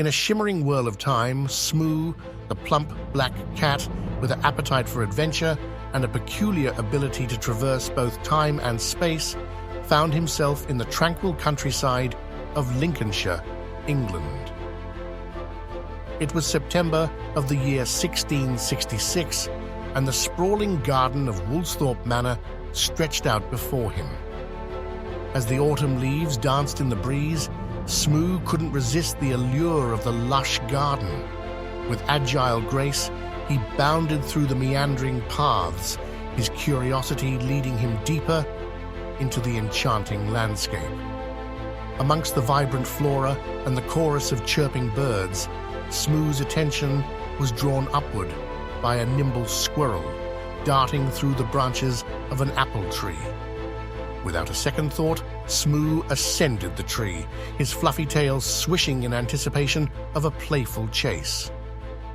In a shimmering whirl of time, Smoo, the plump black cat with an appetite for adventure and a peculiar ability to traverse both time and space, found himself in the tranquil countryside of Lincolnshire, England. It was September of the year 1666, and the sprawling garden of Woolsthorpe Manor stretched out before him. As the autumn leaves danced in the breeze, Smoo couldn't resist the allure of the lush garden. With agile grace, he bounded through the meandering paths, his curiosity leading him deeper into the enchanting landscape. Amongst the vibrant flora and the chorus of chirping birds, Smoo's attention was drawn upward by a nimble squirrel darting through the branches of an apple tree. Without a second thought, Smoo ascended the tree, his fluffy tail swishing in anticipation of a playful chase.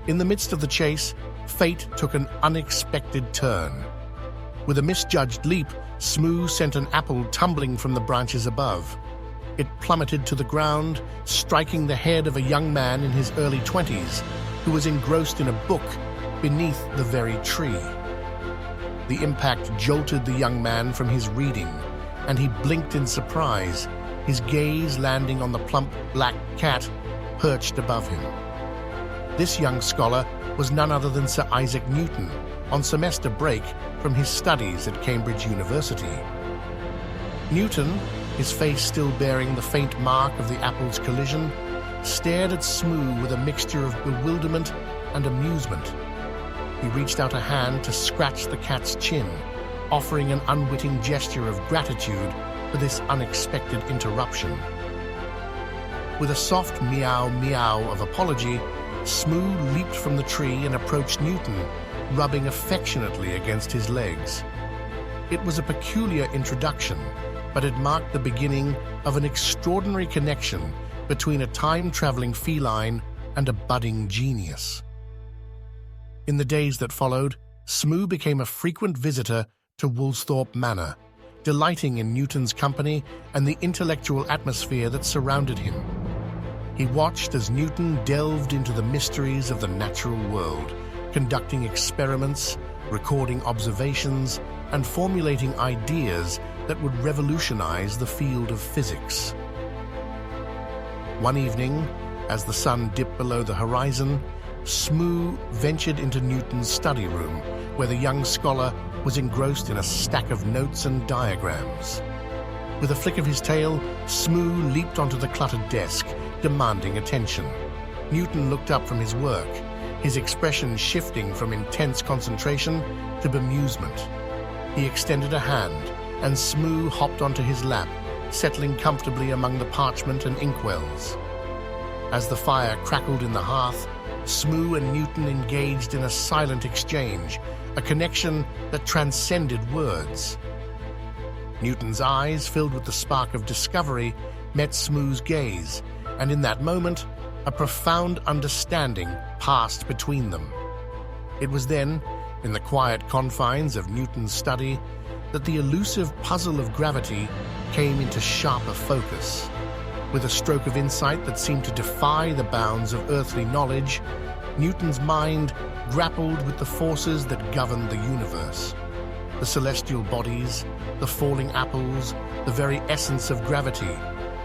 In the midst of the chase, fate took an unexpected turn. With a misjudged leap, Smoo sent an apple tumbling from the branches above. It plummeted to the ground, striking the head of a young man in his early 20s, who was engrossed in a book beneath the very tree. The impact jolted the young man from his reading, and he blinked in surprise, his gaze landing on the plump black cat perched above him. This young scholar was none other than Sir Isaac Newton, on semester break from his studies at Cambridge University. Newton, his face still bearing the faint mark of the apple's collision, stared at Smoo with a mixture of bewilderment and amusement. He reached out a hand to scratch the cat's chin, offering an unwitting gesture of gratitude for this unexpected interruption. With a soft meow-meow of apology, Smoo leaped from the tree and approached Newton, rubbing affectionately against his legs. It was a peculiar introduction, but it marked the beginning of an extraordinary connection between a time-traveling feline and a budding genius. In the days that followed, Smoo became a frequent visitor to Woolsthorpe Manor, delighting in Newton's company and the intellectual atmosphere that surrounded him. He watched as Newton delved into the mysteries of the natural world, conducting experiments, recording observations, and formulating ideas that would revolutionize the field of physics. One evening, as the sun dipped below the horizon, Smoo ventured into Newton's study room, where the young scholar was engrossed in a stack of notes and diagrams. With a flick of his tail, Smoo leaped onto the cluttered desk, demanding attention. Newton looked up from his work, his expression shifting from intense concentration to bemusement. He extended a hand, and Smoo hopped onto his lap, settling comfortably among the parchment and inkwells. As the fire crackled in the hearth, Smoo and Newton engaged in a silent exchange, a connection that transcended words. Newton's eyes, filled with the spark of discovery, met Smoo's gaze, and in that moment, a profound understanding passed between them. It was then, in the quiet confines of Newton's study, that the elusive puzzle of gravity came into sharper focus. With a stroke of insight that seemed to defy the bounds of earthly knowledge, Newton's mind grappled with the forces that governed the universe. The celestial bodies, the falling apples, the very essence of gravity,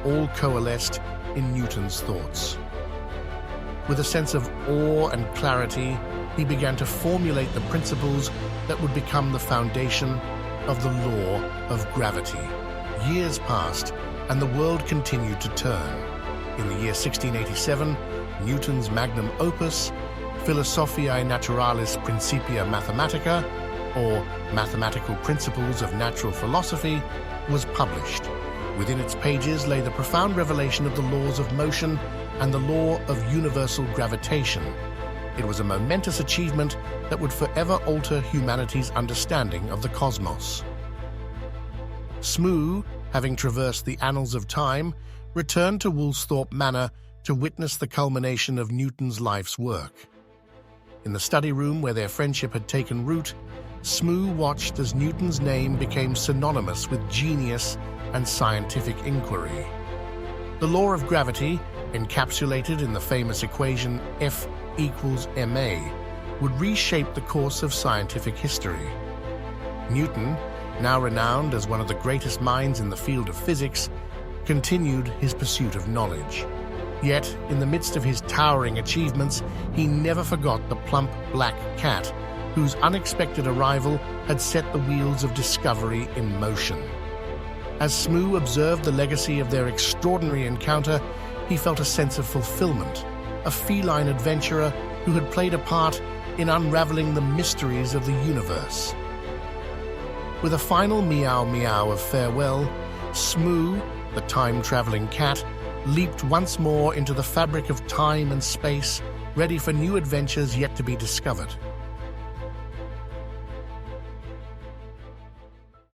all coalesced in Newton's thoughts. With a sense of awe and clarity, he began to formulate the principles that would become the foundation of the law of gravity. Years passed, and the world continued to turn. In the year 1687, Newton's magnum opus, Philosophiae Naturalis Principia Mathematica, or Mathematical Principles of Natural Philosophy, was published. Within its pages lay the profound revelation of the laws of motion and the law of universal gravitation. It was a momentous achievement that would forever alter humanity's understanding of the cosmos. Smoo, having traversed the annals of time, returned to Woolsthorpe Manor to witness the culmination of Newton's life's work. In the study room where their friendship had taken root, Smoo watched as Newton's name became synonymous with genius and scientific inquiry. The law of gravity, encapsulated in the famous equation F equals ma, would reshape the course of scientific history. Newton, now renowned as one of the greatest minds in the field of physics, continued his pursuit of knowledge. Yet, in the midst of his towering achievements, he never forgot the plump black cat, whose unexpected arrival had set the wheels of discovery in motion. As Smoo observed the legacy of their extraordinary encounter, he felt a sense of fulfillment, a feline adventurer who had played a part in unraveling the mysteries of the universe. With a final meow meow of farewell, Smoo, the time-traveling cat, leaped once more into the fabric of time and space, ready for new adventures yet to be discovered.